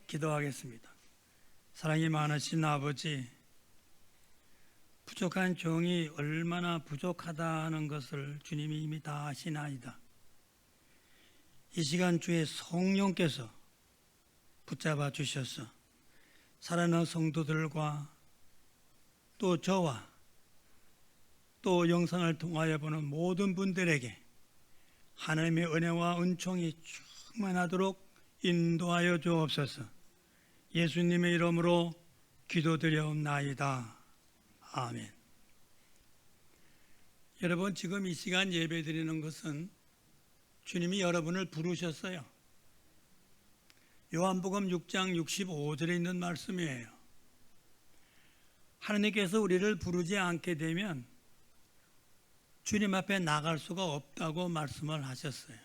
기도하겠습니다. 사랑이 많으신 아버지, 부족한 종이 얼마나 부족하다는 것을 주님이 이미 다 아시나이다. 이 시간 주의 성령께서 붙잡아 주셔서 사랑하는 성도들과 또 저와 또 영상을 통하여 보는 모든 분들에게 하나님의 은혜와 은총이 충만하도록 인도하여 주옵소서. 예수님의 이름으로 기도드려옵나이다. 아멘. 여러분, 지금 이 시간 예배드리는 것은 주님이 여러분을 부르셨어요. 요한복음 6장 65절에 있는 말씀이에요. 하나님께서 우리를 부르지 않게 되면 주님 앞에 나갈 수가 없다고 말씀을 하셨어요.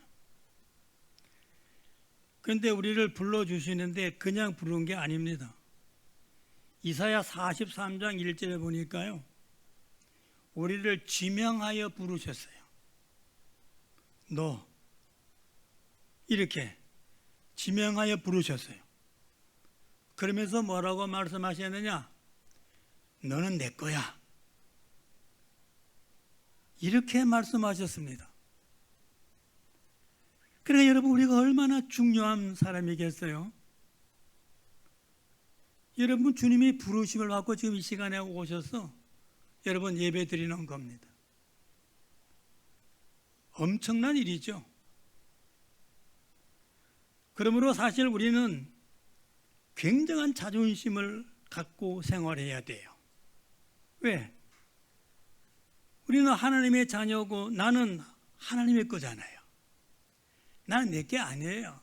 그런데 우리를 불러주시는데 그냥 부른 게 아닙니다. 이사야 43장 1절에 보니까요, 우리를 지명하여 부르셨어요. 너, 이렇게 지명하여 부르셨어요. 그러면서 뭐라고 말씀하셨느냐? 너는 내 거야. 이렇게 말씀하셨습니다. 그러니까 여러분, 우리가 얼마나 중요한 사람이겠어요? 여러분, 주님이 부르심을 받고 지금 이 시간에 오셔서 여러분 예배 드리는 겁니다. 엄청난 일이죠. 그러므로 사실 우리는 굉장한 자존심을 갖고 생활해야 돼요. 왜? 우리는 하나님의 자녀고 나는 하나님의 거잖아요. 나는 내 게 아니에요.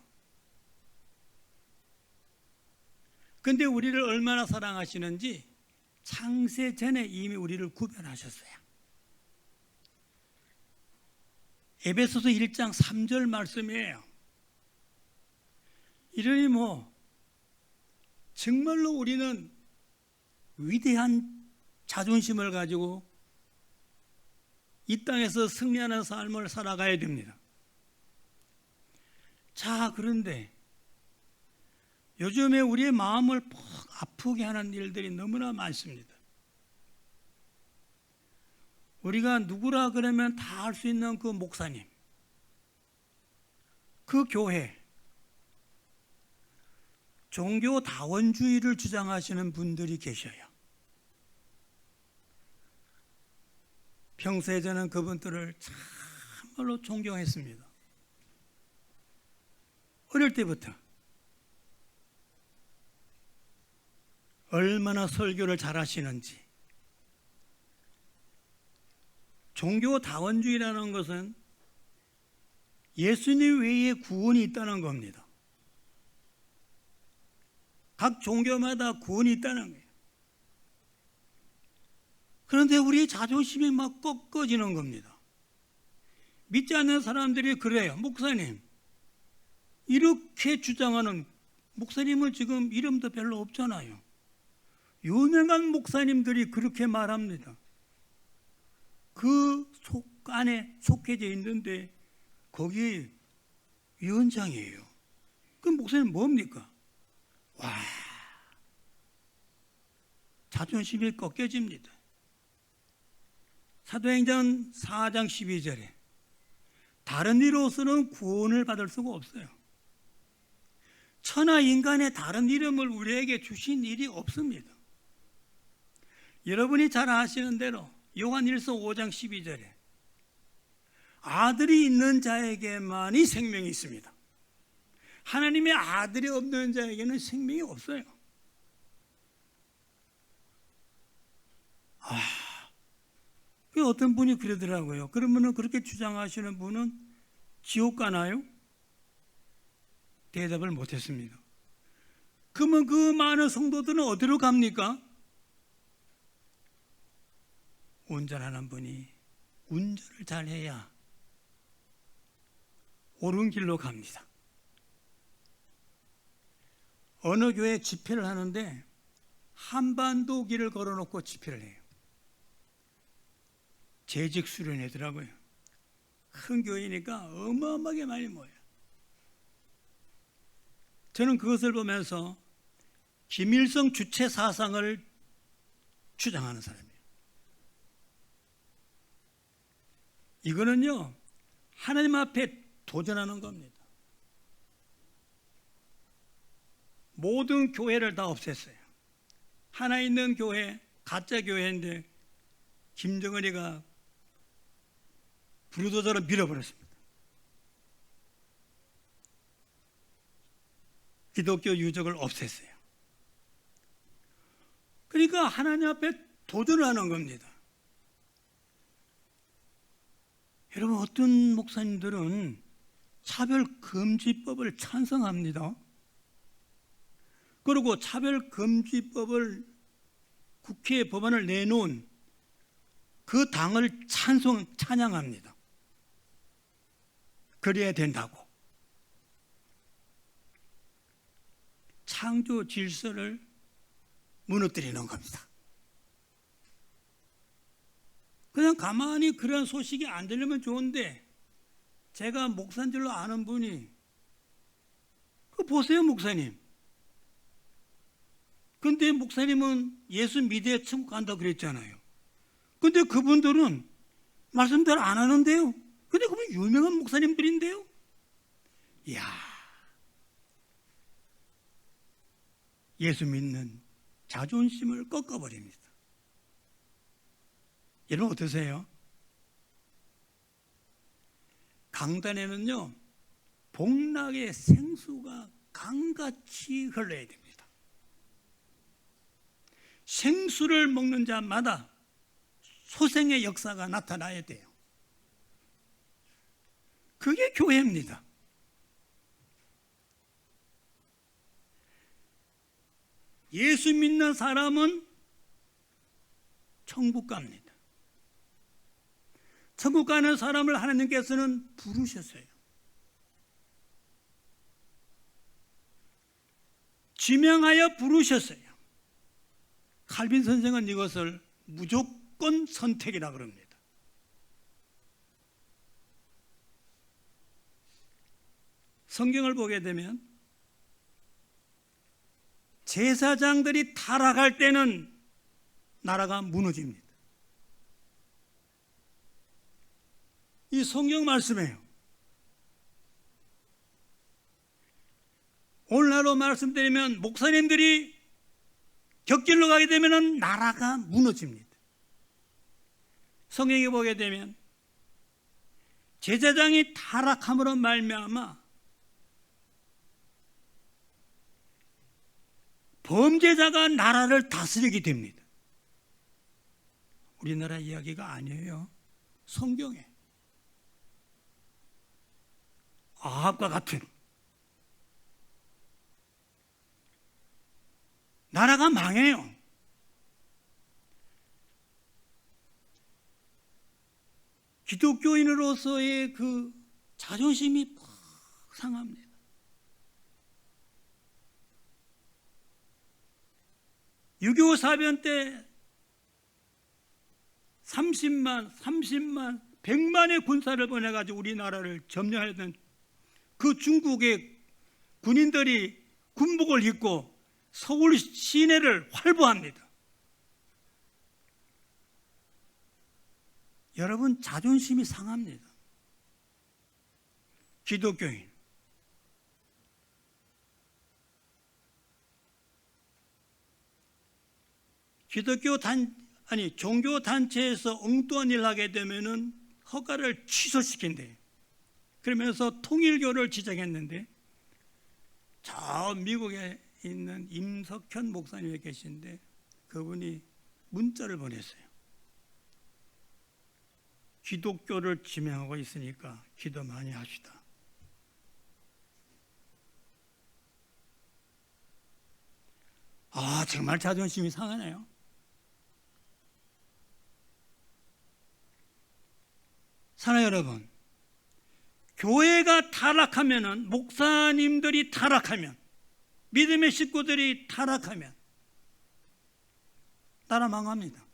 그런데 우리를 얼마나 사랑하시는지 창세 전에 이미 우리를 구별하셨어요. 에베소서 1장 3절 말씀이에요. 이러니 정말로 우리는 위대한 자존심을 가지고 이 땅에서 승리하는 삶을 살아가야 됩니다. 자, 그런데 요즘에 우리의 마음을 퍽 아프게 하는 일들이 너무나 많습니다. 우리가 누구라 그러면 다 알 수 있는 그 목사님, 그 교회, 종교 다원주의를 주장하시는 분들이 계셔요. 평소에 저는 그분들을 참말로 존경했습니다. 어릴 때부터 얼마나 설교를 잘하시는지. 종교 다원주의라는 것은 예수님 외에 구원이 있다는 겁니다. 각 종교마다 구원이 있다는 거예요. 그런데 우리의 자존심이 막 꺾어지는 겁니다. 믿지 않는 사람들이 그래요. 목사님, 이렇게 주장하는 목사님은 지금 이름도 별로 없잖아요. 유명한 목사님들이 그렇게 말합니다. 그 속 안에 속해져 있는데 거기 위원장이에요. 그럼 목사님 뭡니까? 와, 자존심이 꺾여집니다. 사도행전 4장 12절에 다른 이로서는 구원을 받을 수가 없어요. 천하 인간의 다른 이름을 우리에게 주신 일이 없습니다. 여러분이 잘 아시는 대로 요한일서 5장 12절에 아들이 있는 자에게만이 생명이 있습니다. 하나님의 아들이 없는 자에게는 생명이 없어요. 어떤 분이 그러더라고요. 그러면 그렇게 주장하시는 분은 지옥 가나요? 대답을 못했습니다. 그러면 그 많은 성도들은 어디로 갑니까? 운전하는 분이 운전을 잘해야 옳은 길로 갑니다. 어느 교회 집회를 하는데 한반도 길을 걸어놓고 집회를 해요. 재직 수련회더라고요. 큰 교회니까 어마어마하게 많이 모여요. 저는 그것을 보면서 김일성 주체 사상을 주장하는 사람이에요. 이거는요, 하나님 앞에 도전하는 겁니다. 모든 교회를 다 없앴어요. 하나 있는 교회, 가짜 교회인데 김정은이가 불도저로 밀어버렸습니다. 기독교 유적을 없앴어요. 그러니까 하나님 앞에 도전을 하는 겁니다. 여러분, 어떤 목사님들은 차별금지법을 찬성합니다. 그리고 차별금지법을 국회에 법안을 내놓은 그 당을 찬양합니다. 그래야 된다고. 창조 질서를 무너뜨리는 겁니다. 그냥 가만히 그런 소식이 안 들리면 좋은데, 제가 목사인 줄로 아는 분이, 그거 보세요, 목사님. 근데 목사님은 예수 믿어야 천국 간다고 그랬잖아요. 근데 그분들은 말씀대로 안 하는데요. 근데 그분 유명한 목사님들인데요. 이야, 예수 믿는 자존심을 꺾어버립니다. 여러분 어떠세요? 강단에는요, 복락의 생수가 강같이 흘러야 됩니다. 생수를 먹는 자마다 소생의 역사가 나타나야 돼요. 그게 교회입니다. 예수 믿는 사람은 천국 갑니다. 천국 가는 사람을 하나님께서는 부르셨어요. 지명하여 부르셨어요. 칼빈 선생은 이것을 무조건 선택이라 그럽니다. 성경을 보게 되면 제사장들이 타락할 때는 나라가 무너집니다. 이 성경 말씀이에요. 오늘날로 말씀드리면 목사님들이 격길로 가게 되면 나라가 무너집니다. 성경에 보게 되면 제사장이 타락함으로 말미암아 범죄자가 나라를 다스리게 됩니다. 우리나라 이야기가 아니에요. 성경에. 아합과 같은 나라가 망해요. 기독교인으로서의 그 자존심이 팍 상합니다. (6.25) 사변 때 30만, 100만의 군사를 보내가지고 우리나라를 점령하려던 그 중국의 군인들이 군복을 입고 서울 시내를 활보합니다. 여러분, 자존심이 상합니다. 기독교인. 종교 단체에서 엉뚱한 일을 하게 되면은 허가를 취소시킨대요. 그러면서 통일교를 지정했는데, 저 미국에 있는 임석현 목사님이 계신데 그분이 문자를 보냈어요. 기독교를 지명하고 있으니까 기도 많이 합시다. 아, 정말 자존심이 상하네요. 사랑하는 여러분, 교회가 타락하면은, 목사님들이 타락하면, 믿음의 식구들이 타락하면 나라 망합니다.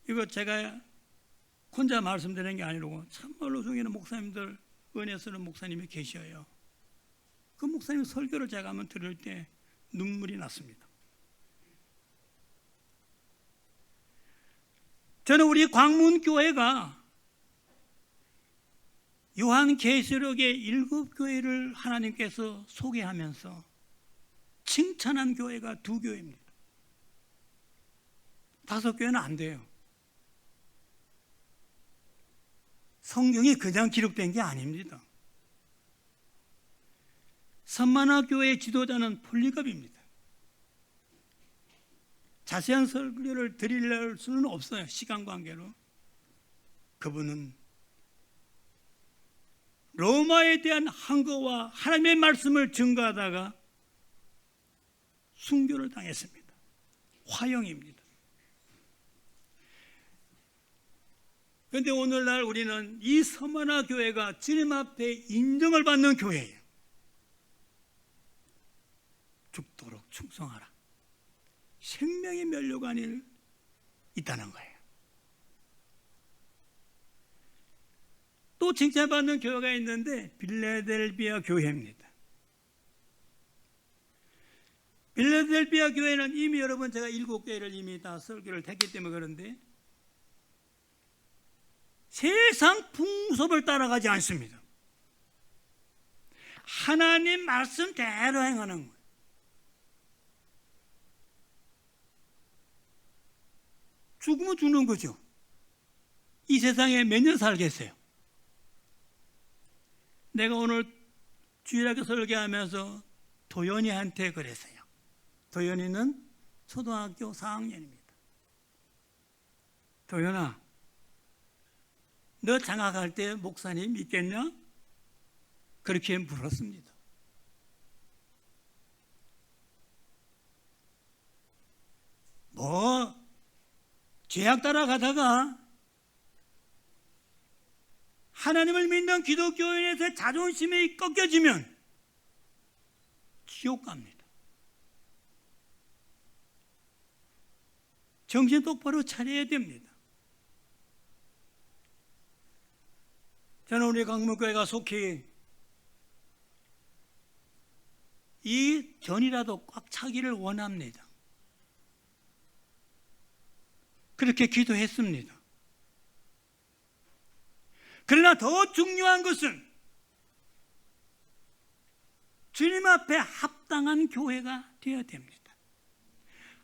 이거 제가 혼자 말씀드리는 게 아니고 참말로 중에는 목사님들, 은혜 쓰는 목사님이 계셔요. 그 목사님 설교를 제가 한번 들을 때 눈물이 났습니다. 저는 우리 광문교회가 요한계시록의 7교회를 하나님께서 소개하면서 칭찬한 교회가 2교회입니다. 5교회는 안 돼요. 성경이 그냥 기록된 게 아닙니다. 선만화 교회의 지도자는 폴리갑입니다. 자세한 설교를 드릴 수는 없어요. 시간 관계로. 그분은 로마에 대한 항거와 하나님의 말씀을 증거하다가 순교를 당했습니다. 화형입니다. 그런데 오늘날 우리는 이 서만화 교회가 주님 앞에 인정을 받는 교회예요. 죽도록 충성하라. 생명의 면류관이 있다는 거예요. 또 칭찬받는 교회가 있는데 빌라델비아 교회입니다. 빌라델비아 교회는 이미 여러분 제가 7교회를 이미 다 설교를 했기 때문에 그런데 세상 풍습을 따라가지 않습니다. 하나님 말씀대로 행하는 거예요. 죽으면 죽는 거죠. 이 세상에 몇 년 살겠어요? 내가 오늘 주일학교 설교하면서 도연이한테 그랬어요. 도연이는 초등학교 4학년입니다. 도연아, 너 장학할 때 목사님 믿겠냐? 그렇게 물었습니다. 죄악 따라가다가 하나님을 믿는 기독교인에서 자존심이 꺾여지면 지옥 갑니다. 정신 똑바로 차려야 됩니다. 저는 우리 강문교회가 속히 이 견이라도 꽉 차기를 원합니다. 그렇게 기도했습니다. 그러나 더 중요한 것은 주님 앞에 합당한 교회가 되어야 됩니다.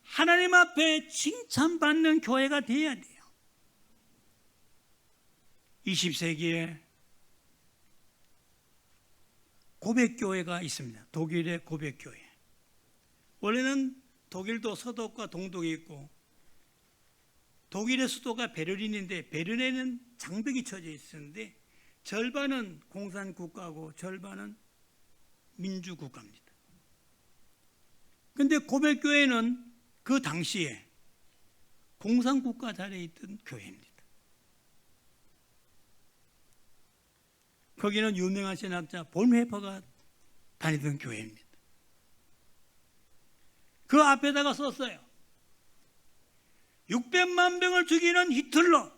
하나님 앞에 칭찬받는 교회가 되어야 돼요. 20세기에 고백교회가 있습니다. 독일의 고백교회. 원래는 독일도 서독과 동독이 있고 독일의 수도가 베를린인데 베를린에는 장벽이 쳐져 있었는데 절반은 공산국가고 절반은 민주국가입니다. 그런데 고백교회는 그 당시에 공산국가 자리에 있던 교회입니다. 거기는 유명한 신학자 본회퍼가 다니던 교회입니다. 그 앞에다가 썼어요. 600만 명을 죽이는 히틀러.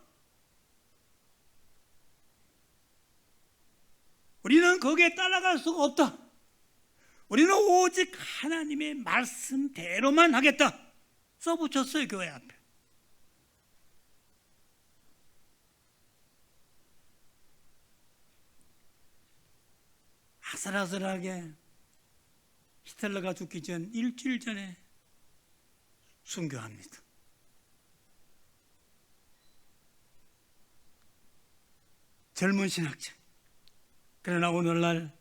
우리는 거기에 따라갈 수가 없다. 우리는 오직 하나님의 말씀대로만 하겠다. 써붙였어요, 교회 앞에. 아슬아슬하게 히틀러가 죽기 전 일주일 전에 순교합니다. 젊은 신학자. 그러나 오늘날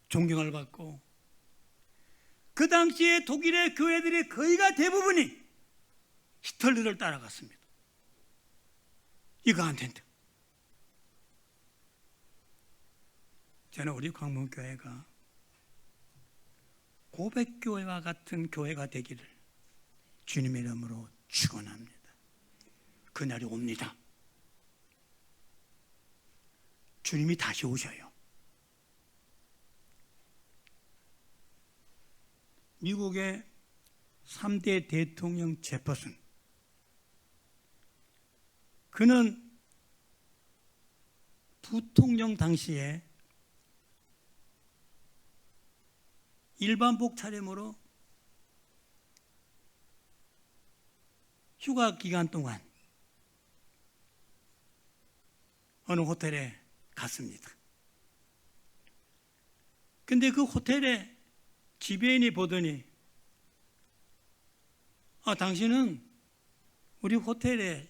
존경을 받고 그 당시에 독일의 교회들의 거의가 대부분이 히틀러를 따라갔습니다. 이거 안 된다. 저는 우리 광문교회가 고백교회와 같은 교회가 되기를 주님의 이름으로 축원합니다. 그날이 옵니다. 주님이 다시 오셔요. 미국의 3대 대통령 제퍼슨, 그는 부통령 당시에 일반복 차림으로 휴가 기간 동안 어느 호텔에 갔습니다. 근데 그 호텔에 지배인이 보더니 당신은 우리 호텔에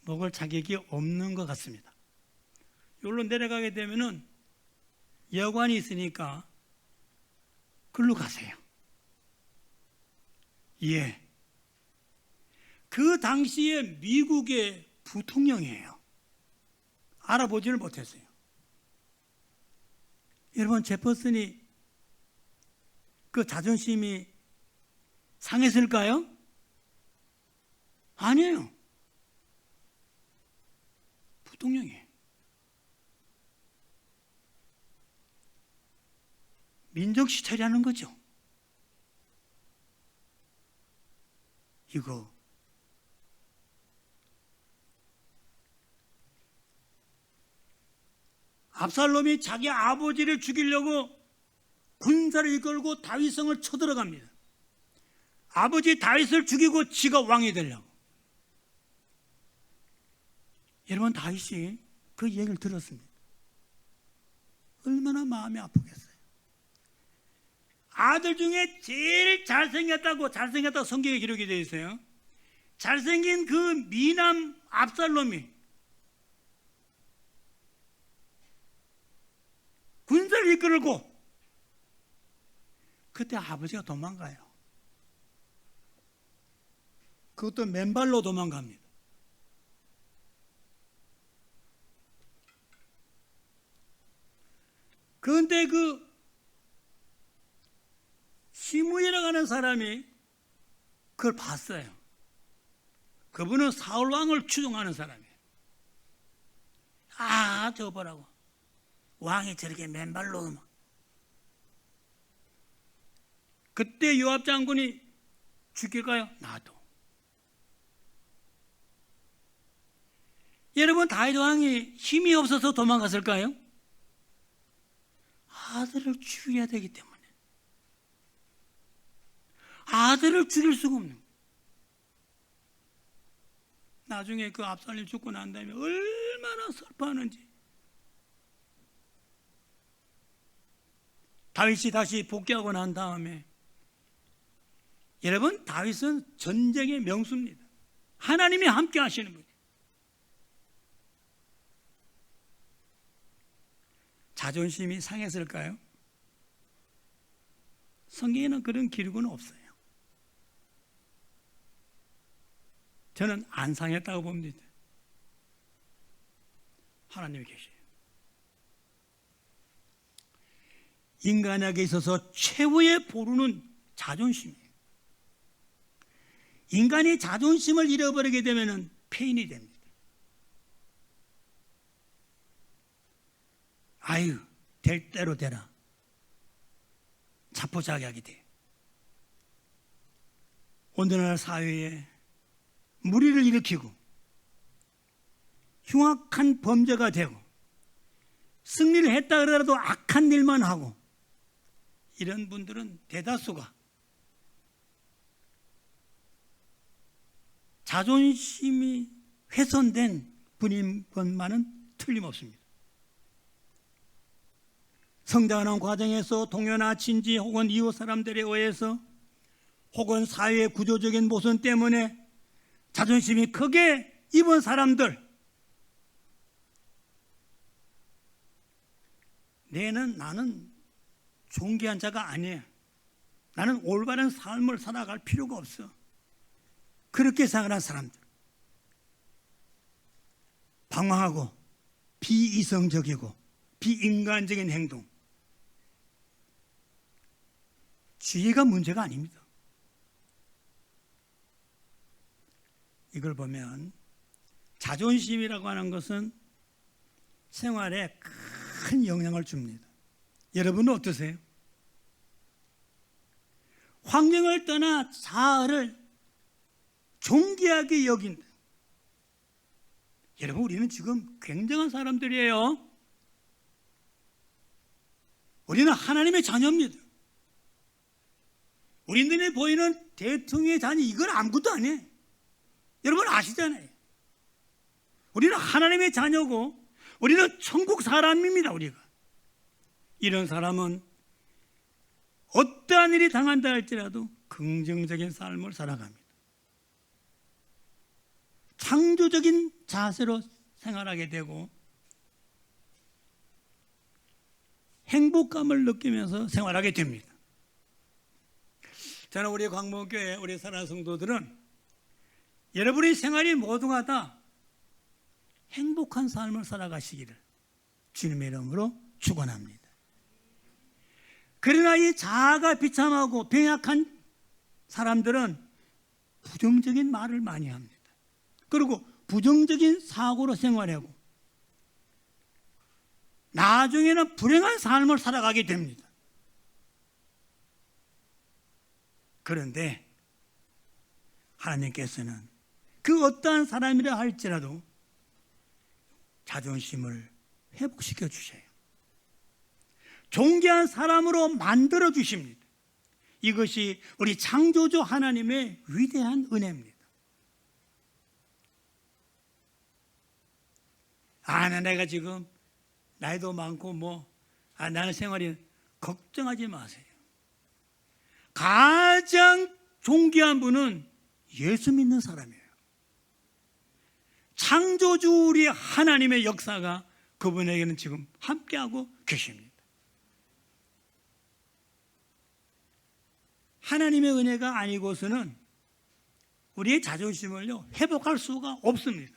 묵을 자격이 없는 것 같습니다. 여기로 내려가게 되면은 여관이 있으니까 글로 가세요. 예. 그 당시에 미국의 부통령이에요. 알아보지를 못했어요. 여러분, 제퍼슨이 그 자존심이 상했을까요? 아니에요. 부통령이에요. 민족 시찰이라는 거죠. 이거 압살롬이 자기 아버지를 죽이려고 군사를 이끌고 다윗성을 쳐들어갑니다. 아버지 다윗을 죽이고 지가 왕이 되려고. 여러분, 다윗이 그 얘기를 들었습니다. 얼마나 마음이 아프겠어요. 아들 중에 제일 잘생겼다고 성경에 기록이 되어 있어요. 잘생긴 그 미남 압살롬이 군사를 이끌고 그때 아버지가 도망가요. 그것도 맨발로 도망갑니다. 그런데 그 시므이라고 하는 사람이 그걸 봤어요. 그분은 사울 왕을 추종하는 사람이에요. 저거 보라고. 왕이 저렇게 맨발로. 그때 요압 장군이 죽일까요? 나도. 여러분, 다윗 왕이 힘이 없어서 도망갔을까요? 아들을 죽여야 되기 때문에. 아들을 죽일 수가 없는 거예요. 나중에 그 압살롬이 죽고 난 다음에 얼마나 슬퍼하는지. 다윗이 다시 복귀하고 난 다음에, 여러분, 다윗은 전쟁의 명수입니다. 하나님이 함께 하시는 분이에요. 자존심이 상했을까요? 성경에는 그런 기록은 없어요. 저는 안 상했다고 봅니다. 하나님이 계셔요. 인간에게 있어서 최후의 보루는 자존심이에요. 인간이 자존심을 잃어버리게 되면 폐인이 됩니다. 될 대로 되라. 자포자기하게 돼. 오늘날 사회에 무리를 일으키고 흉악한 범죄가 되고 승리를 했다 그러더라도 악한 일만 하고, 이런 분들은 대다수가 자존심이 훼손된 분인 것만은 틀림없습니다. 성장하는 과정에서 동료나 친지 혹은 이웃 사람들에 의해서 혹은 사회의 구조적인 모순 때문에 자존심이 크게 입은 사람들, 나는 존귀한 자가 아니야. 나는 올바른 삶을 살아갈 필요가 없어. 그렇게 생각하는 사람들, 방황하고 비이성적이고 비인간적인 행동, 지혜가 문제가 아닙니다. 이걸 보면 자존심이라고 하는 것은 생활에 큰 영향을 줍니다. 여러분은 어떠세요? 환경을 떠나 자아를 존귀하게 여긴다. 여러분, 우리는 지금 굉장한 사람들이에요. 우리는 하나님의 자녀입니다. 우리 눈에 보이는 대통령의 자녀 이건 아무것도 아니에요. 여러분 아시잖아요. 우리는 하나님의 자녀고 우리는 천국 사람입니다. 우리가 이런 사람은 어떠한 일이 당한다 할지라도 긍정적인 삶을 살아갑니다. 창조적인 자세로 생활하게 되고 행복감을 느끼면서 생활하게 됩니다. 저는 우리 광목교회 우리 사랑하는 성도들은 여러분의 생활이 모두가 다 행복한 삶을 살아가시기를 주님의 이름으로 축원합니다. 그러나 이 자아가 비참하고 병약한 사람들은 부정적인 말을 많이 합니다. 그리고 부정적인 사고로 생활하고 나중에는 불행한 삶을 살아가게 됩니다. 그런데 하나님께서는 그 어떠한 사람이라 할지라도 자존심을 회복시켜 주셔요. 존귀한 사람으로 만들어 주십니다. 이것이 우리 창조주 하나님의 위대한 은혜입니다. 내가 지금 나이도 많고 나는 생활이 걱정하지 마세요. 가장 존귀한 분은 예수 믿는 사람이에요. 창조주 우리 하나님의 역사가 그분에게는 지금 함께하고 계십니다. 하나님의 은혜가 아니고서는 우리의 자존심을요 회복할 수가 없습니다.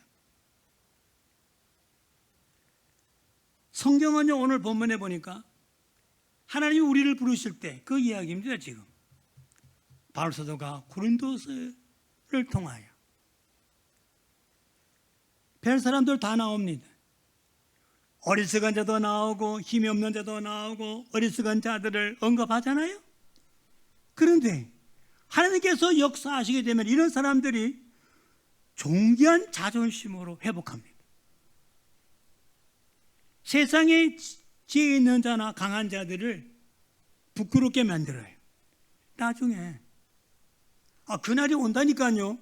성경은요 오늘 본문에 보니까 하나님이 우리를 부르실 때 그 이야기입니다. 지금 바울 사도가 고린도서를 통하여 별 사람들 다 나옵니다. 어리석은 자도 나오고 힘이 없는 자도 나오고 어리석은 자들을 언급하잖아요. 그런데 하나님께서 역사하시게 되면 이런 사람들이 존귀한 자존심으로 회복합니다. 세상에 지혜 있는 자나 강한 자들을 부끄럽게 만들어요. 나중에 그날이 온다니까요.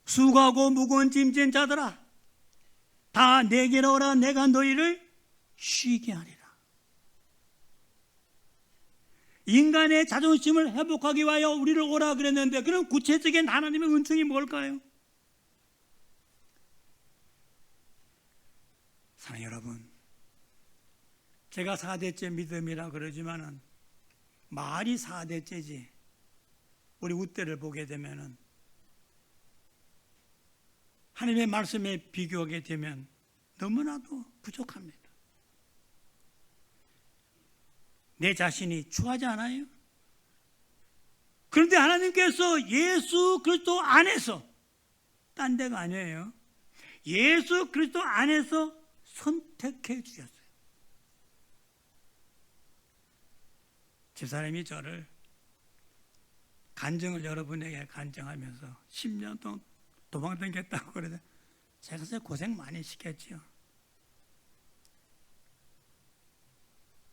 수고하고 무거운 짐진 자들아 다 내게로 오라. 내가 너희를 쉬게 하리라. 인간의 자존심을 회복하기 위하여 우리를 오라 그랬는데 그럼 구체적인 하나님의 은총이 뭘까요? 사랑하는 여러분, 제가 4대째 믿음이라 그러지만은 말이 4대째지 우리 웃대를 보게 되면은 하나님의 말씀에 비교하게 되면 너무나도 부족합니다. 내 자신이 추하지 않아요? 그런데 하나님께서 예수 그리스도 안에서 딴 데가 아니에요. 예수 그리스도 안에서 선택해 주셨어요. 집사람이 저를 간증을 여러분에게 간증하면서 10년 동안 도망다녔다고 그래서 제가 고생 많이 시켰지요.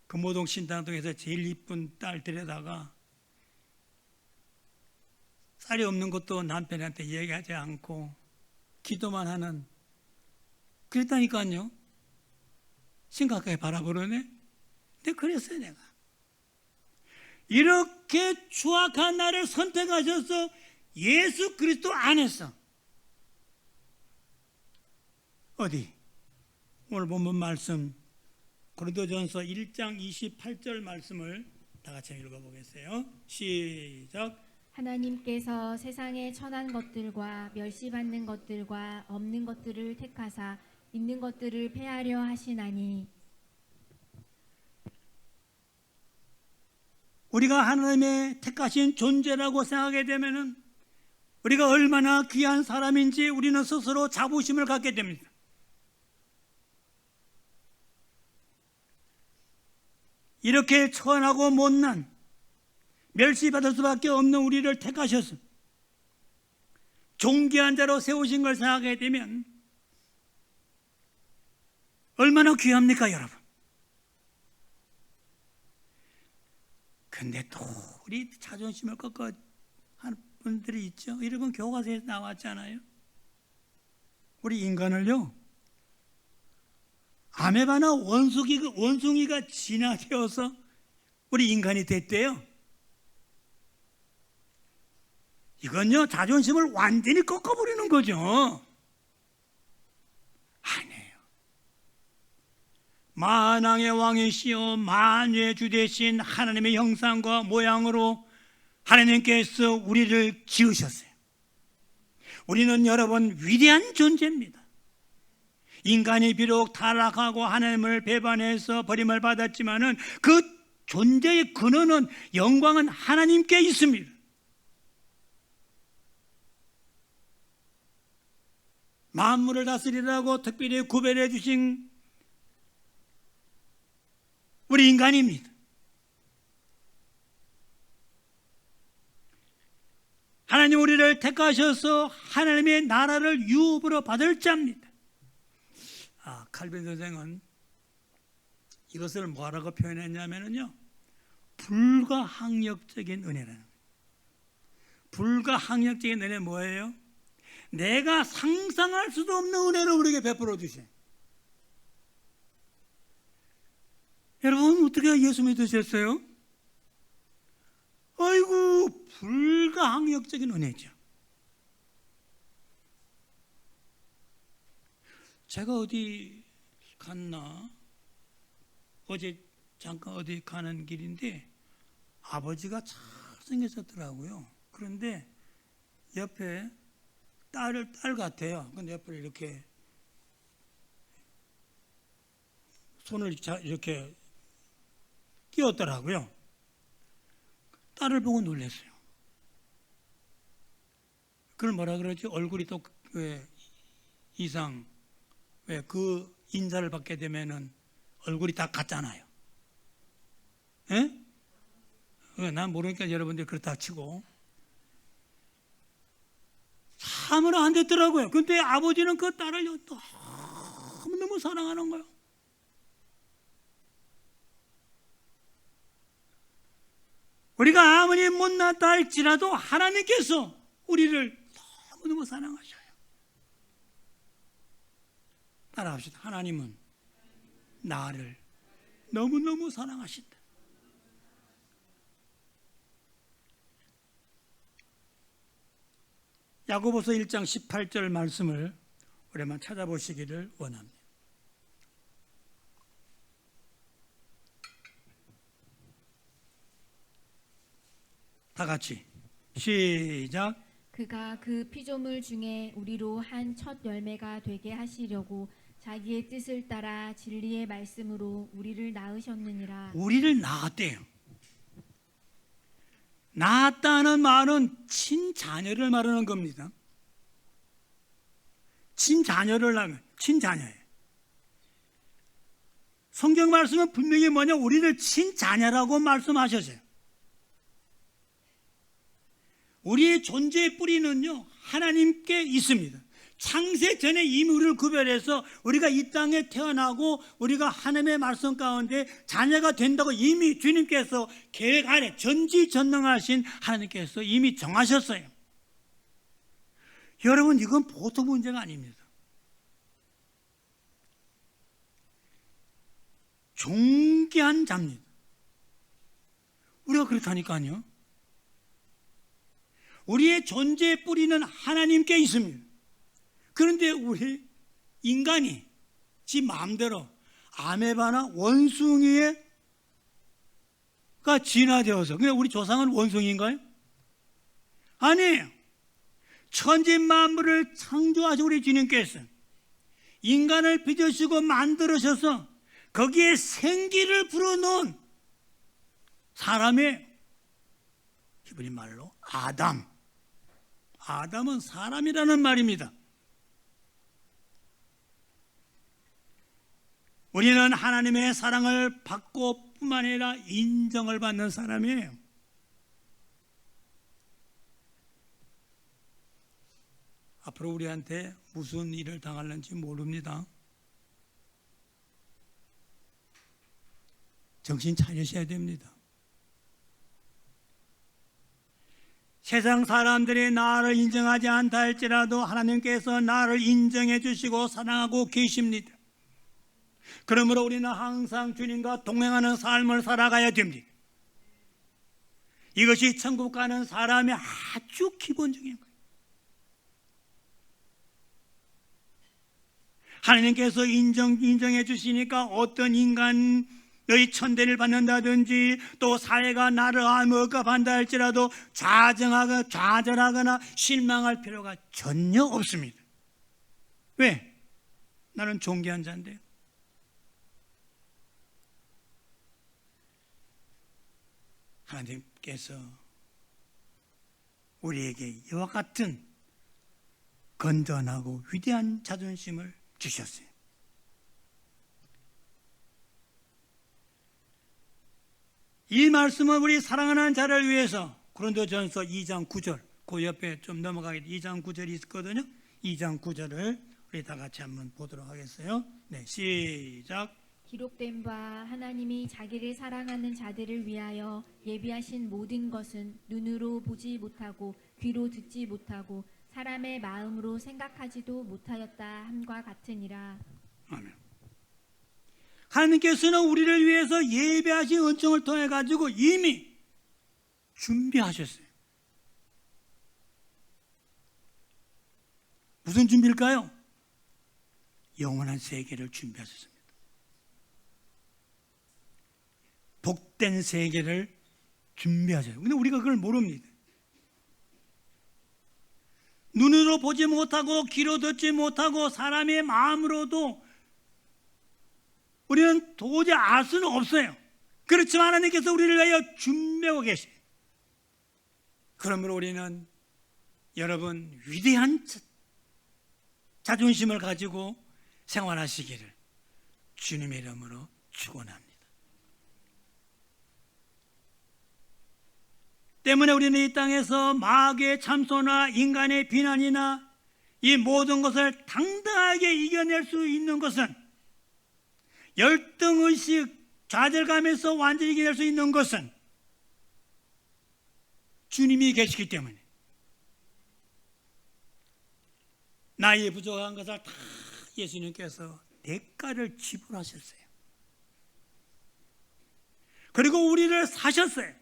금호동 신당동에서 제일 이쁜 딸 데려다가 쌀이 없는 것도 남편한테 얘기하지 않고 기도만 하는 그랬다니까요. 심각하게 바라보려네. 근데 그랬어요. 내가 이렇게 추악한 나를 선택하셔서 예수 그리스도 안에서 어디 오늘 본문 말씀 고린도전서 1장 28절 말씀을 다 같이 읽어보겠어요. 시작. 하나님께서 세상에 천한 것들과 멸시받는 것들과 없는 것들을 택하사 있는 것들을 폐하려 하시나니. 우리가 하나님의 택하신 존재라고 생각하게 되면은 우리가 얼마나 귀한 사람인지 우리는 스스로 자부심을 갖게 됩니다. 이렇게 천하고 못난 멸시받을 수밖에 없는 우리를 택하셔서 존귀한 자로 세우신 걸 생각하게 되면 얼마나 귀합니까, 여러분? 근데 또 우리 자존심을 꺾어 하는 분들이 있죠. 여러분 교과서에서 나왔잖아요. 우리 인간을요, 아메바나 원숭이가 진화되어서 우리 인간이 됐대요. 이건요, 자존심을 완전히 꺾어버리는 거죠. 아니에요. 만왕의 왕이시여 만유의 주 되신 하나님의 형상과 모양으로 하나님께서 우리를 지으셨어요. 우리는 여러분 위대한 존재입니다. 인간이 비록 타락하고 하나님을 배반해서 버림을 받았지만은 그 존재의 근원은, 영광은 하나님께 있습니다. 만물을 다스리라고 특별히 구별해 주신 우리 인간입니다. 하나님 우리를 택하셔서 하나님의 나라를 유업으로 받을 자입니다. 칼빈 선생은 이것을 뭐라고 표현했냐면요, 불가항력적인 은혜라는 거예요. 불가항력적인 은혜 뭐예요? 내가 상상할 수도 없는 은혜를 우리에게 베풀어 주셔. 여러분 어떻게 예수 믿으셨어요? 아이고, 불가항력적인 은혜죠. 제가 어디 갔나? 어제 잠깐 어디 가는 길인데 아버지가 잘생겼었더라고요. 그런데 옆에 딸 같아요. 근데 옆에 이렇게 손을 이렇게 끼웠더라고요. 딸을 보고 놀랐어요. 그걸 뭐라 그러지? 얼굴이 또 이상, 왜 그 인사를 받게 되면은 얼굴이 다 같잖아요. 예? 난 모르니까 여러분들 그렇다 치고. 참으로 안 됐더라고요. 근데 아버지는 그 딸을 너무 사랑하는 거예요. 우리가 아무리 못났다 할지라도 하나님께서 우리를 너무너무 사랑하셔요. 따라합시다. 하나님은 나를 너무너무 사랑하신다. 야고보서 1장 18절 말씀을 오랜만에 찾아보시기를 원합니다. 다 같이 시작. 그가 그 피조물 중에 우리로 한 첫 열매가 되게 하시려고 자기의 뜻을 따라 진리의 말씀으로 우리를 낳으셨느니라. 우리를 낳았대요. 낳았다는 말은 친자녀를 말하는 겁니다. 친자녀예요. 성경 말씀은 분명히 뭐냐, 우리를 친자녀라고 말씀하셨어요. 우리의 존재의 뿌리는요, 하나님께 있습니다. 창세 전에 이미 우리를 구별해서 우리가 이 땅에 태어나고 우리가 하나님의 말씀 가운데 자녀가 된다고 이미 주님께서 계획 아래 전지전능하신 하나님께서 이미 정하셨어요. 여러분, 이건 보통 문제가 아닙니다. 존귀한 자입니다. 우리가 그렇다니까요. 우리의 존재의 뿌리는 하나님께 있습니다. 그런데 우리 인간이 지 마음대로 아메바나 원숭이가 진화되어서, 그냥 우리 조상은 원숭이인가요? 아니에요. 천지 만물을 창조하신 우리 주님께서 인간을 빚으시고 만들으셔서 거기에 생기를 불어넣은 사람의, 히브리 말로 아담은 사람이라는 말입니다. 우리는 하나님의 사랑을 받고 뿐만 아니라 인정을 받는 사람이에요. 앞으로 우리한테 무슨 일을 당할는지 모릅니다. 정신 차리셔야 됩니다. 세상 사람들이 나를 인정하지 않다 할지라도 하나님께서 나를 인정해 주시고 사랑하고 계십니다. 그러므로 우리는 항상 주님과 동행하는 삶을 살아가야 됩니다. 이것이 천국 가는 사람의 아주 기본적인 거예요. 하나님께서 인정해 주시니까 어떤 인간의 천대를 받는다든지 또 사회가 나를 억압한다 할지라도 좌절하거나 실망할 필요가 전혀 없습니다. 왜? 나는 존귀한 자인데. 하나님께서 우리에게 이와 같은 건전하고 위대한 자존심을 주셨어요. 이 말씀은 우리 사랑하는 자를 위해서 고린도전서 2장 9절, 그 옆에 좀 넘어가게 2장 9절이 있거든요. 2장 9절을 우리 다 같이 한번 보도록 하겠어요. 네, 시작. 기록된 바 하나님이 자기를 사랑하는 자들을 위하여 예비하신 모든 것은 눈으로 보지 못하고 귀로 듣지 못하고 사람의 마음으로 생각하지도 못하였다 함과 같으니라. 아멘. 하나님께서는 우리를 위해서 예배하신 은총을 통해 가지고 이미 준비하셨어요. 무슨 준비일까요? 영원한 세계를 준비하셨습니다. 복된 세계를 준비하셨어요. 근데 우리가 그걸 모릅니다. 눈으로 보지 못하고 귀로 듣지 못하고 사람의 마음으로도 우리는 도저히 알 수는 없어요. 그렇지만 하나님께서 우리를 위하여 준비하고 계세요. 그러므로 우리는 여러분 위대한 자존심을 가지고 생활하시기를 주님의 이름으로 축원합니다. 때문에 우리는 이 땅에서 마귀의 참소나 인간의 비난이나 이 모든 것을 당당하게 이겨낼 수 있는 것은 열등의식, 좌절감에서 완전히 이겨낼 수 있는 것은 주님이 계시기 때문에 나의 부족한 것을 다 예수님께서 대가를 지불하셨어요. 그리고 우리를 사셨어요.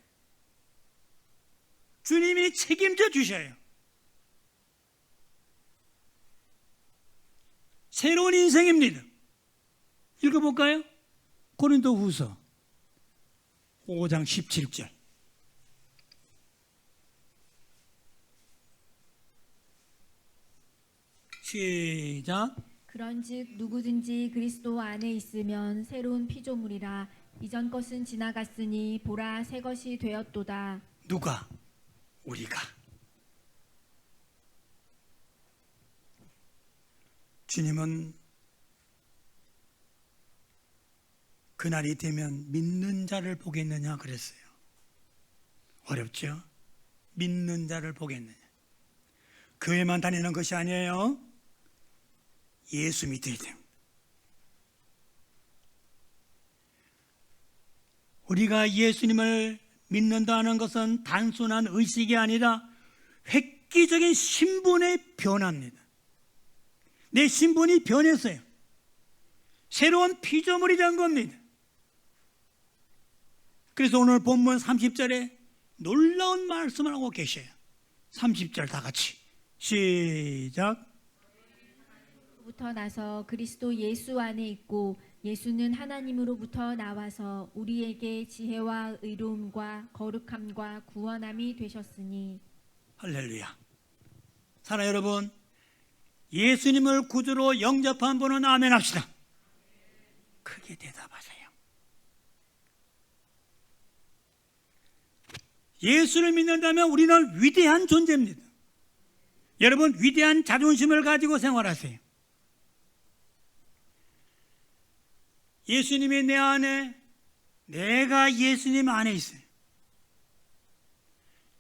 주님이 책임져 주셔요. 새로운 인생입니다. 읽어볼까요? 고린도후서 5장 17절. 시작. 그런즉 누구든지 그리스도 안에 있으면 새로운 피조물이라 이전 것은 지나갔으니 보라 새 것이 되었도다. 누가? 우리가. 주님은 그날이 되면 믿는 자를 보겠느냐 그랬어요. 어렵죠? 믿는 자를 보겠느냐. 교회만 다니는 것이 아니에요. 예수 믿어야 됩니다. 우리가 예수님을 믿는다는 것은 단순한 의식이 아니라 획기적인 신분의 변화입니다. 내 신분이 변했어요. 새로운 피조물이 된 겁니다. 그래서 오늘 본문 30절에 놀라운 말씀을 하고 계셔요. 30절 다 같이 시작. 부터 나서 그리스도 예수 안에 있고 예수는 하나님으로부터 나와서 우리에게 지혜와 의로움과 거룩함과 구원함이 되셨으니. 할렐루야. 사랑하는 여러분, 예수님을 구주로 영접한 분은 아멘 합시다. 크게 대답하세요. 예수를 믿는다면 우리는 위대한 존재입니다. 여러분, 위대한 자존심을 가지고 생활하세요. 예수님이 내 안에, 내가 예수님 안에 있어요.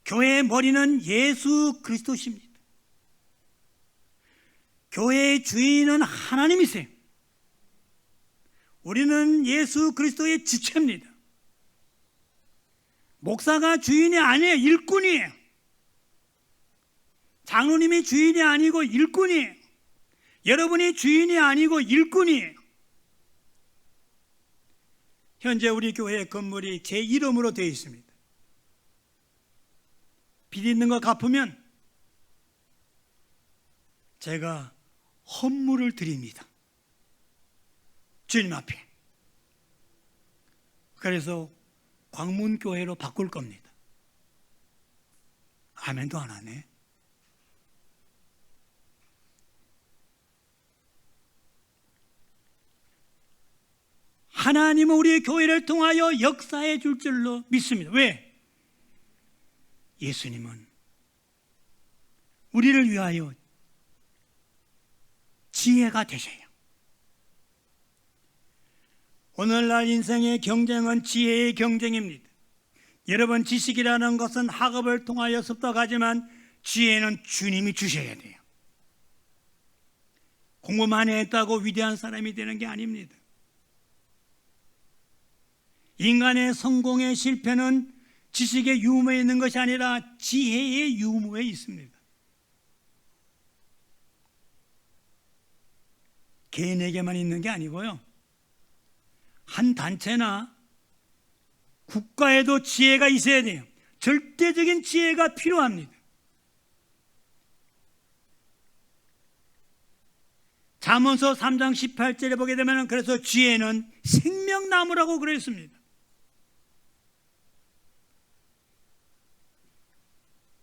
교회의 머리는 예수 그리스도십니다. 교회의 주인은 하나님이세요. 우리는 예수 그리스도의 지체입니다. 목사가 주인이 아니에요. 일꾼이에요. 장로님이 주인이 아니고 일꾼이에요. 여러분이 주인이 아니고 일꾼이에요. 현재 우리 교회 건물이 제 이름으로 되어 있습니다. 빚 있는 거 갚으면 제가 헌물을 드립니다. 주님 앞에. 그래서 광문교회로 바꿀 겁니다. 아멘도 안 하네. 하나님은 우리의 교회를 통하여 역사해 줄 줄로 믿습니다. 왜? 예수님은 우리를 위하여 지혜가 되셔요. 오늘날 인생의 경쟁은 지혜의 경쟁입니다. 여러분, 지식이라는 것은 학업을 통하여 습득하지만 지혜는 주님이 주셔야 돼요. 공부만 했다고 위대한 사람이 되는 게 아닙니다. 인간의 성공의 실패는 지식의 유무에 있는 것이 아니라 지혜의 유무에 있습니다. 개인에게만 있는 게 아니고요, 한 단체나 국가에도 지혜가 있어야 돼요. 절대적인 지혜가 필요합니다. 잠언서 3장 18절에 보게 되면 그래서 지혜는 생명나무라고 그랬습니다.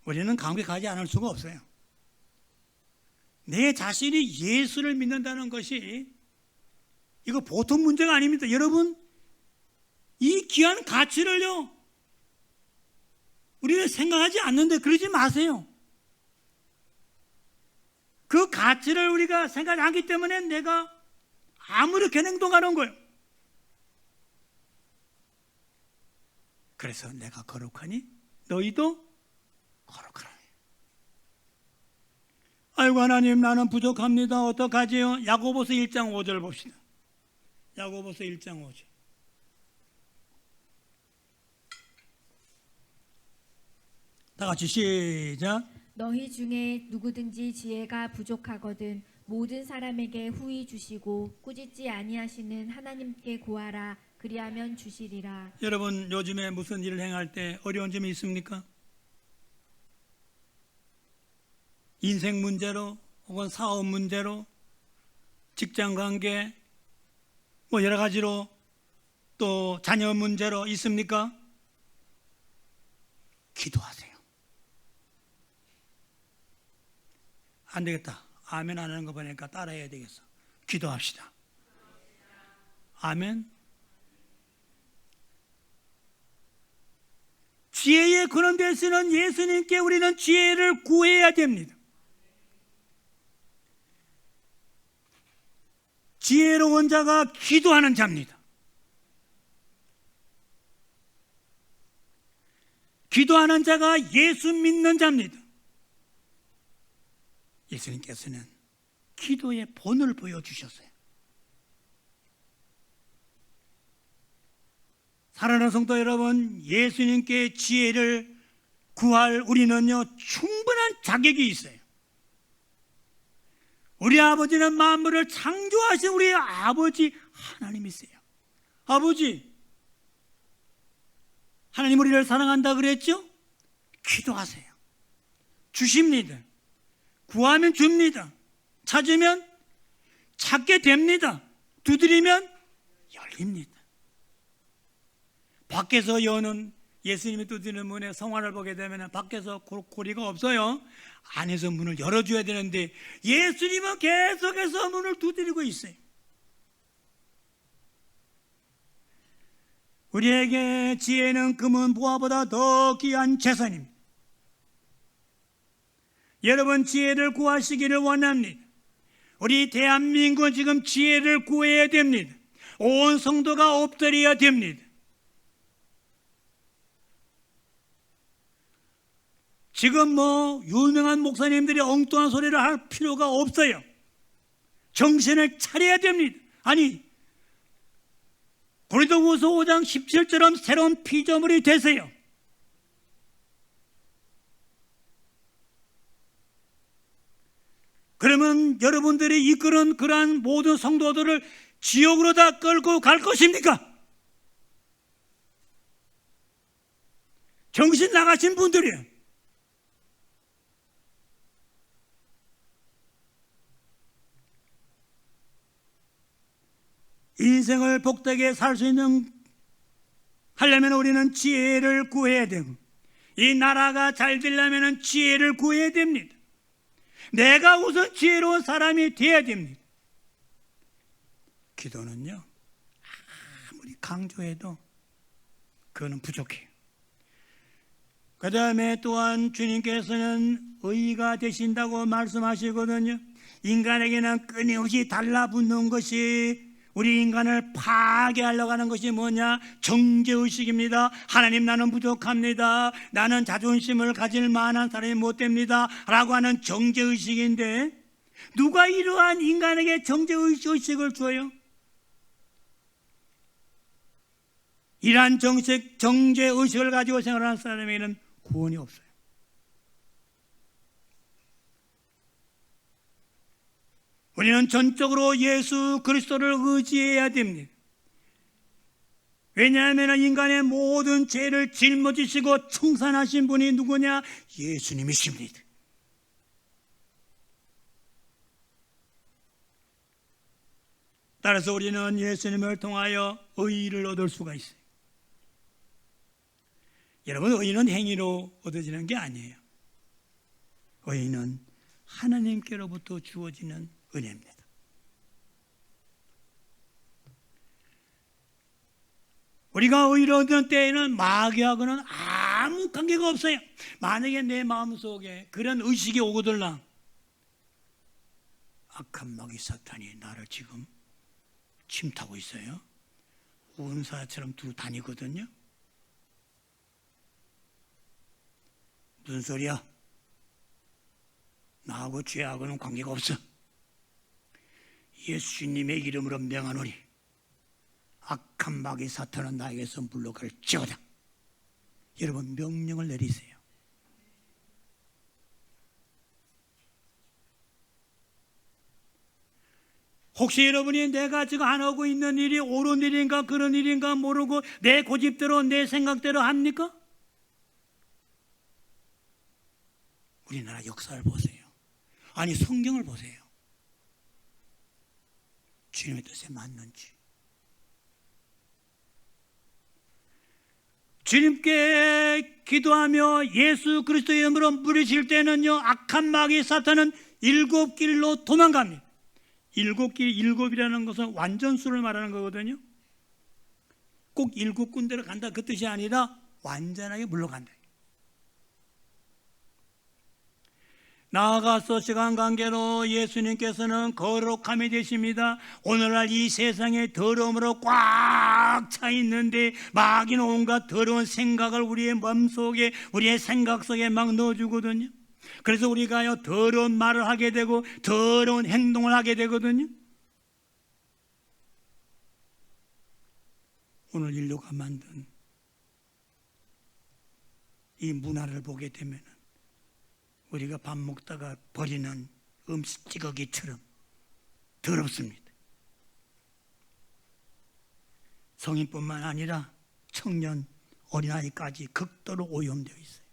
우리는 감격하지 않을 수가 없어요. 내 자신이 예수를 믿는다는 것이 이거 보통 문제가 아닙니다. 여러분, 이 귀한 가치를요, 우리는 생각하지 않는데 그러지 마세요. 그 가치를 우리가 생각하지 않기 때문에 내가 아무렇게 행동하는 거예요. 그래서 내가 거룩하니 너희도 거룩하라. 아이고 하나님, 나는 부족합니다. 어떡하지요? 야고보서 1장 5절 봅시다. 야고보서 1장 5절. 다 같이 시작. 너희 중에 누구든지 지혜가 부족하거든 모든 사람에게 후히 주시고 꾸짖지 아니하시는 하나님께 구하라. 그리하면 주시리라. 여러분, 요즘에 무슨 일을 행할 때 어려운 점이 있습니까? 인생 문제로 혹은 사업 문제로, 직장 관계, 뭐 여러 가지로, 또 자녀 문제로 있습니까? 기도하세요. 안 되겠다. 아멘 안 하는 거 보니까 따라해야 되겠어. 기도합시다. 아멘. 지혜의 근원 되시는 예수님께 우리는 지혜를 구해야 됩니다. 지혜로운 자가 기도하는 자입니다. 기도하는 자가 예수 믿는 자입니다. 예수님께서는 기도의 본을 보여주셨어요. 사랑하는 성도 여러분, 예수님께 지혜를 구할 우리는요, 충분한 자격이 있어요. 우리 아버지는 만물을 창조하신 우리 아버지 하나님이세요. 아버지, 하나님 우리를 사랑한다 그랬죠? 기도하세요. 주십니다. 구하면 줍니다. 찾으면 찾게 됩니다. 두드리면 열립니다. 밖에서 여는 예수님이 두드리는 문에 성화를 보게 되면 밖에서 고리가 없어요. 안에서 문을 열어줘야 되는데 예수님은 계속해서 문을 두드리고 있어요. 우리에게 지혜는 금은 보화보다 더 귀한 재산입니다. 여러분, 지혜를 구하시기를 원합니다. 우리 대한민국은 지금 지혜를 구해야 됩니다. 온 성도가 엎드려야 됩니다. 지금 유명한 목사님들이 엉뚱한 소리를 할 필요가 없어요. 정신을 차려야 됩니다. 아니, 고린도후서 5장 17절처럼 새로운 피조물이 되세요. 여러분들이 이끄는 그러한 모든 성도들을 지옥으로 다 끌고 갈 것입니까? 정신 나가신 분들이에요. 인생을 복되게 살 수 있는 하려면 우리는 지혜를 구해야 되고, 이 나라가 잘 되려면 지혜를 구해야 됩니다. 내가 우선 지혜로운 사람이 되어야 됩니다. 기도는요, 아무리 강조해도 그거는 부족해요. 그 다음에 또한 주님께서는 의가 되신다고 말씀하시거든요. 인간에게는 끊임없이 달라붙는 것이, 우리 인간을 파괴하려고 하는 것이 뭐냐? 정죄의식입니다. 하나님, 나는 부족합니다. 나는 자존심을 가질 만한 사람이 못 됩니다 라고 하는 정죄의식인데, 누가 이러한 인간에게 정죄의식을 줘요? 이러한 정죄의식을 가지고 생활하는 사람에게는 구원이 없어요. 우리는 전적으로 예수 그리스도를 의지해야 됩니다. 왜냐하면 인간의 모든 죄를 짊어지시고 청산하신 분이 누구냐? 예수님이십니다. 따라서 우리는 예수님을 통하여 의를 얻을 수가 있어요. 여러분, 의는 행위로 얻어지는 게 아니에요. 의는 하나님께로부터 주어지는 은혜입니다. 우리가 의를 얻는 때에는 마귀하고는 아무 관계가 없어요. 만약에 내 마음속에 그런 의식이 오거들라, 악한 마귀 사탄이 나를 지금 침투하고 있어요. 운사처럼 두루 다니거든요. 무슨 소리야? 나하고 죄하고는 관계가 없어. 예수님의 이름으로 명하노니 악한 마귀 사탄은 나에게서 물러갈지어다. 여러분, 명령을 내리세요. 혹시 여러분이 내가 지금 안 하고 있는 일이 옳은 일인가 그런 일인가 모르고 내 고집대로 내 생각대로 합니까? 우리나라 역사를 보세요. 아니, 성경을 보세요. 주님의 뜻에 맞는지. 주님께 기도하며 예수 그리스도의 이름으로 물으실 때는요, 악한 마귀 사탄은 7길로 도망갑니다. 7길, 7이라는 것은 완전수를 말하는 거거든요. 꼭 7군데로 간다 그 뜻이 아니라 완전하게 물러간다. 나아가서 시간관계로 예수님께서는 거룩함이 되십니다. 오늘날 이 세상에 더러움으로 꽉 차 있는데 마귀는 온갖 더러운 생각을 우리의 마음속에, 우리의 생각 속에 막 넣어주거든요. 그래서 우리가 더러운 말을 하게 되고 더러운 행동을 하게 되거든요. 오늘 인류가 만든 이 문화를 보게 되면 우리가 밥 먹다가 버리는 음식 찌꺼기처럼 더럽습니다. 성인뿐만 아니라 청년, 어린아이까지 극도로 오염되어 있어요.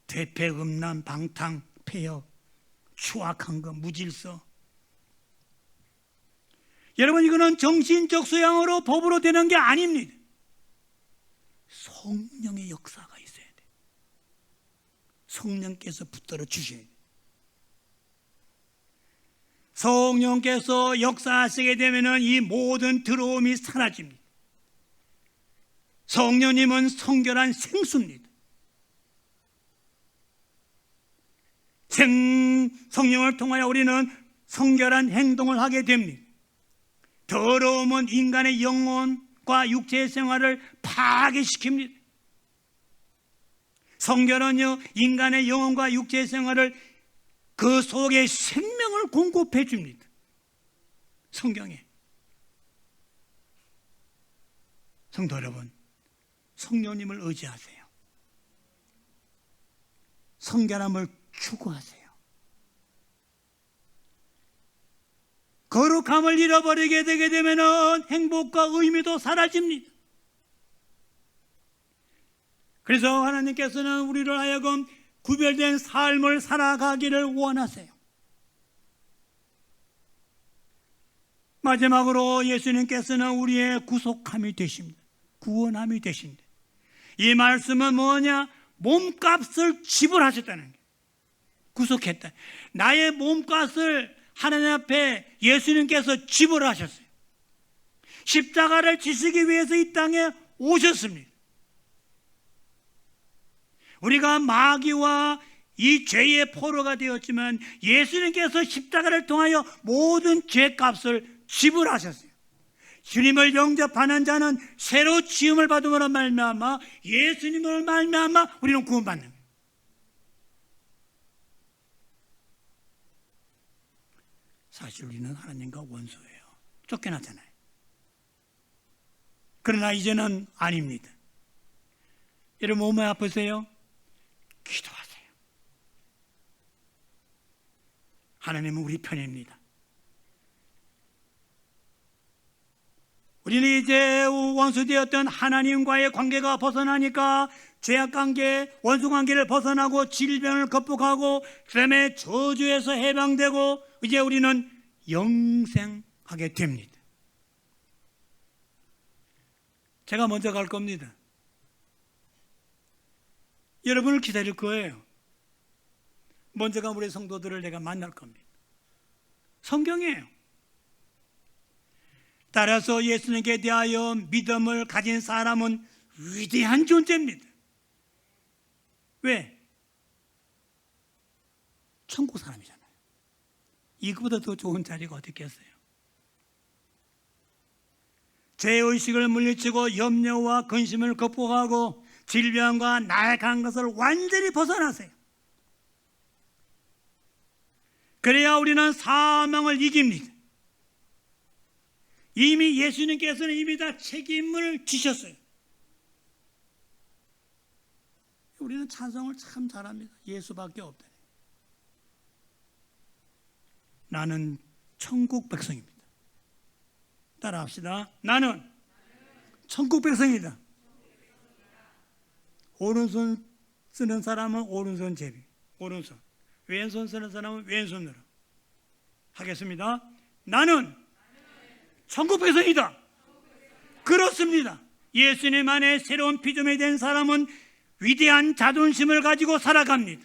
퇴폐, 음란, 방탕, 폐역, 추악한 거, 무질서. 여러분, 이거는 정신적 소양으로 법으로 되는 게 아닙니다. 성령의 역사가 있어야 돼요. 성령께서 붙들어 주셔야 돼요. 성령께서 역사하시게 되면 이 모든 더러움이 사라집니다. 성령님은 성결한 생수입니다. 성령을 통하여 우리는 성결한 행동을 하게 됩니다. 더러움은 인간의 영혼과 육체의 생활을 파괴시킵니다. 성결은요, 인간의 영혼과 육체의 생활을 그 속에 생명을 공급해 줍니다. 성경에. 성도 여러분, 성령님을 의지하세요. 성결함을 추구하세요. 거룩함을 잃어버리게 되게 되면 행복과 의미도 사라집니다. 그래서 하나님께서는 우리를 하여금 구별된 삶을 살아가기를 원하세요. 마지막으로 예수님께서는 우리의 구속함이 되십니다. 구원함이 되신다. 이 말씀은 뭐냐? 몸값을 지불하셨다는 거예요. 구속했다. 나의 몸값을 하나님 앞에 예수님께서 지불하셨어요. 십자가를 지시기 위해서 이 땅에 오셨습니다. 우리가 마귀와 이 죄의 포로가 되었지만 예수님께서 십자가를 통하여 모든 죄값을 지불하셨어요. 주님을 영접하는 자는 새로 지음을 받음으로 말미암아 예수님을 말미암아 우리는 구원받는 거예요. 사실 우리는 하나님과 원수예요. 쫓겨났잖아요. 그러나 이제는 아닙니다. 여러분 몸이 아프세요? 기도하세요. 하나님은 우리 편입니다. 우리는 이제 원수되었던 하나님과의 관계가 벗어나니까 죄악관계, 원수관계를 벗어나고 질병을 극복하고 그다음에 저주에서 해방되고 이제 우리는 영생하게 됩니다. 제가 먼저 갈 겁니다. 여러분을 기다릴 거예요. 먼저 간 우리 성도들을 내가 만날 겁니다. 성경이에요. 따라서 예수님께 대하여 믿음을 가진 사람은 위대한 존재입니다. 왜? 천국 사람이잖아요. 이거보다 더 좋은 자리가 어디 있겠어요? 죄의식을 물리치고 염려와 근심을 극복하고 질병과 나약한 것을 완전히 벗어나세요. 그래야 우리는 사망을 이깁니다. 이미 예수님께서는 이미 다 책임을 지셨어요. 우리는 찬송을 참 잘합니다. 예수밖에 없다. 나는 천국 백성입니다. 따라합시다. 나는 천국 백성이다. 오른손 쓰는 사람은 오른손 제비, 오른손. 왼손 쓰는 사람은 왼손으로 하겠습니다. 나는 천국 백성이다. 그렇습니다. 예수님 안에 새로운 피조물이 된 사람은 위대한 자존심을 가지고 살아갑니다.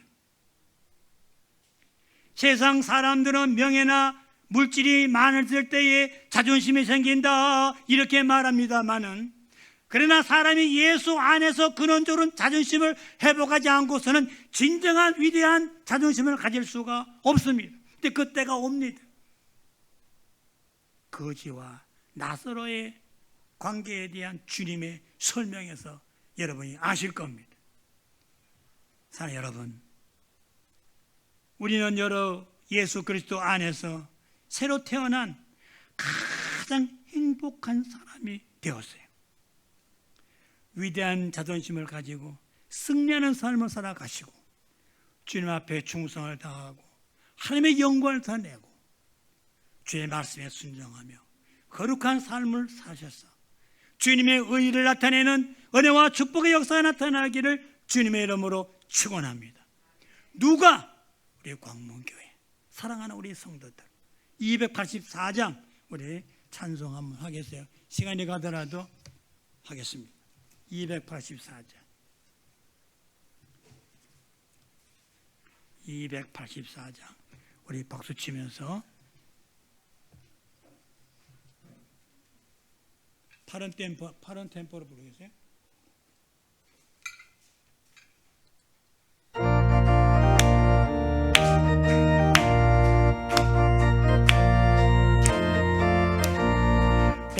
세상 사람들은 명예나 물질이 많을 때에 자존심이 생긴다 이렇게 말합니다마는, 그러나 사람이 예수 안에서 근원적으로 자존심을 회복하지 않고서는 진정한 위대한 자존심을 가질 수가 없습니다. 근데 그때가 옵니다. 거지와 나사로의 관계에 대한 주님의 설명에서 여러분이 아실 겁니다. 사랑하는 여러분, 우리는 여러 예수 그리스도 안에서 새로 태어난 가장 행복한 사람이 되었어요. 위대한 자존심을 가지고 승리하는 삶을 살아가시고 주님 앞에 충성을 다하고 하나님의 영광을 다 내고 주의 말씀에 순종하며 거룩한 삶을 사셔서 주님의 의의를 나타내는 은혜와 축복의 역사가 나타나기를 주님의 이름으로 축원합니다. 누가? 우리 광문교회 사랑하는 우리 성도들 284장 우리 찬송 한번 하겠어요. 시간이 가더라도 하겠습니다. 284장 284장 우리 박수 치면서 파란 템포로 부르겠어요?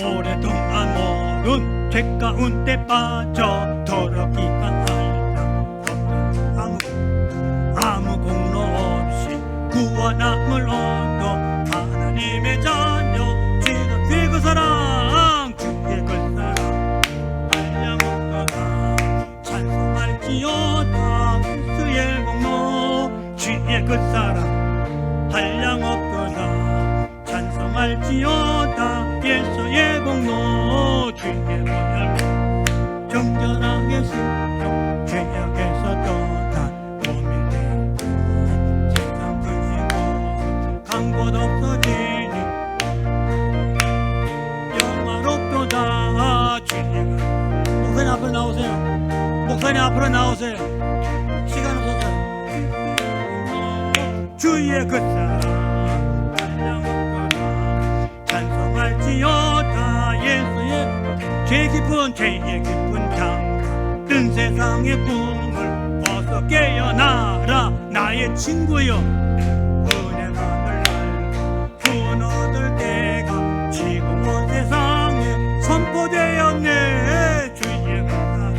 오랫동안 모든 죄 가운데 빠져 더럽기만 앓다 아무 공로 없이 구원함을 얻어 하나님의 자녀 주의 그 사랑 주의 그 사랑 한량없도다 찬송할지어다 그리스도의 공로 주의 그 사랑 한량없도다 찬송할지어다 찬송할지어다 예수의 복로 주의 보혈 정결하게 신종 죄악에서 떠난 몸이 되고 세상 부시고 간 곳 없어지니 영화롭도다 주의 목사님 앞으로 나오세요. 목사님 앞으로 나오세요. 시간 없어서요. 주의 그 사랑 찬송할지어다 예수의 죄의 깊은 장 뜬 세상의 꿈을 어서 깨어나라 나의 친구여 은혜가 널 구원 얻을 때가 지금 온 세상에 선포되었네 주의 사랑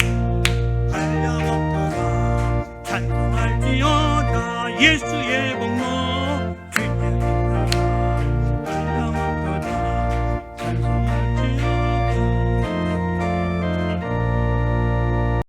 한량없도다 찬송할지어다 예수의 복